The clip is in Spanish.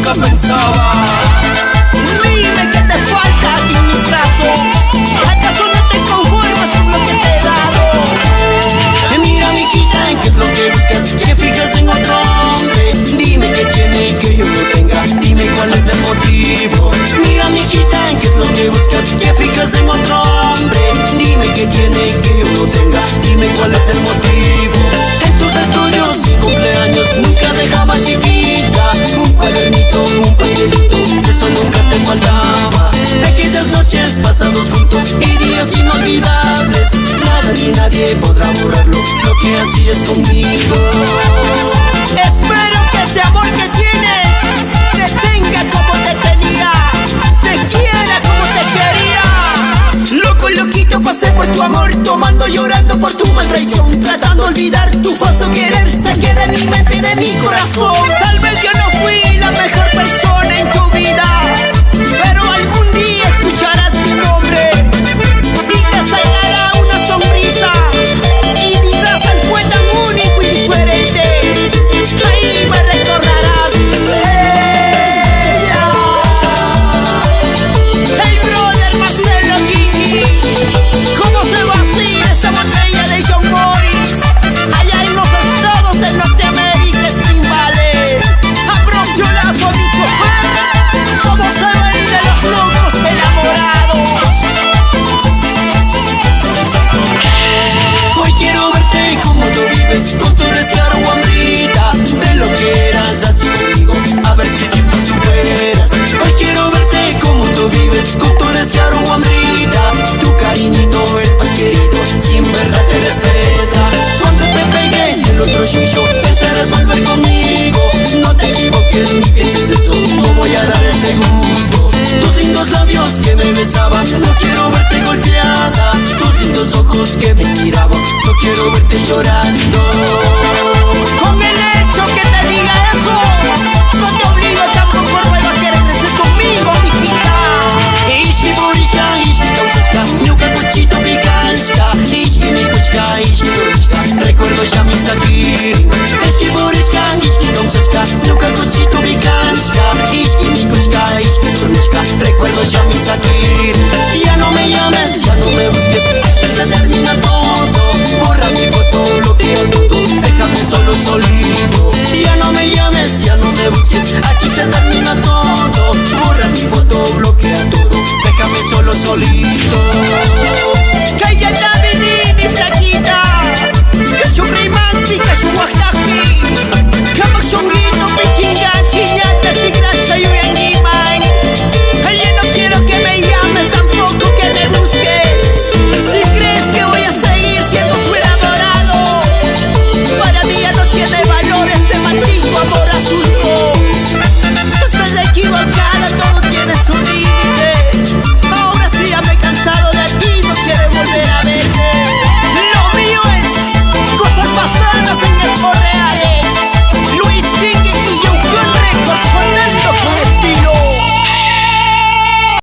nunca pensaba. Dime qué te falta aquí en mis brazos. ¿Acaso no te conformas con lo que te he dado? Mira, mijita, ¿qué es lo que buscas? ¿Qué fijas en otro hombre? Dime qué tiene que yo no tenga. Dime cuál es el motivo. Mira, mijita, ¿qué es lo que buscas? ¿Qué fijas en otro hombre? Dime qué tiene que yo no tenga. Dime cuál es el motivo. En tus estudios y cumpleaños nunca dejaba chiquita un cuadernito, un pastelito, eso nunca te faltaba. De aquellas noches pasados juntos y días inolvidables, nada ni nadie podrá borrarlo, lo que hacías conmigo. Espero que ese amor que tienes te tenga como te tenía, te quiera como te quería. Loco, loquito, pasé por tu amor, tomando, llorando por tu mal traición, tratando de olvidar tu falso querer, saqué de mi mente y de mi corazón. Tal vez yo no fui la mejor persona en tu vida, pero algún día escucharás mi nombre y te saldrá una sonrisa y dirás: él fue tan único y diferente. Ahí me recordarás. Hey brother Marcelo Kiki, ¿cómo se vacila esa botella de John Morris allá en los estados de Norteamérica, Spring Valley? Aproxiolazo mi chofer, ¿cómo se bailan los locos enamorados? Hoy quiero verte como tú vives, con tu descaro, hambrita, de lo que eras así conmigo, a ver si siempre superas. Hoy quiero verte como tú vives, con tu descaro, hambrita, tu cariñito, el más querido, si en verdad te respeta. Cuando te pegue el otro chucho, pensarás volver conmigo, no te equivoques ni pienses eso, no voy a dar ese gusto. Tus lindos labios que me besaban, no quiero verte golpeada, tus lindos ojos que me miraban, no quiero verte llorando. Con el hecho que te diga eso, no te obligo tampoco, ruego que regreses conmigo, mijita. Ishki burishka, ishki kausashka, ñuka kuchito pikanshka, ishki mikushka, ishki burishka, recuerdo ya mi sakiri. Ishki burishka, ishki kausashka, ñuka kuchito pikanshka, ishki mikushka, ishki burishka, recuerdo ya mi sakiri. Ya no me llames, ya no me busques, aquí se termina todo, borra mi foto, bloquea todo, déjame solo solito. Ya no me llames, ya no me busques, aquí se termina todo, borra mi foto, bloquea todo, déjame solo solito.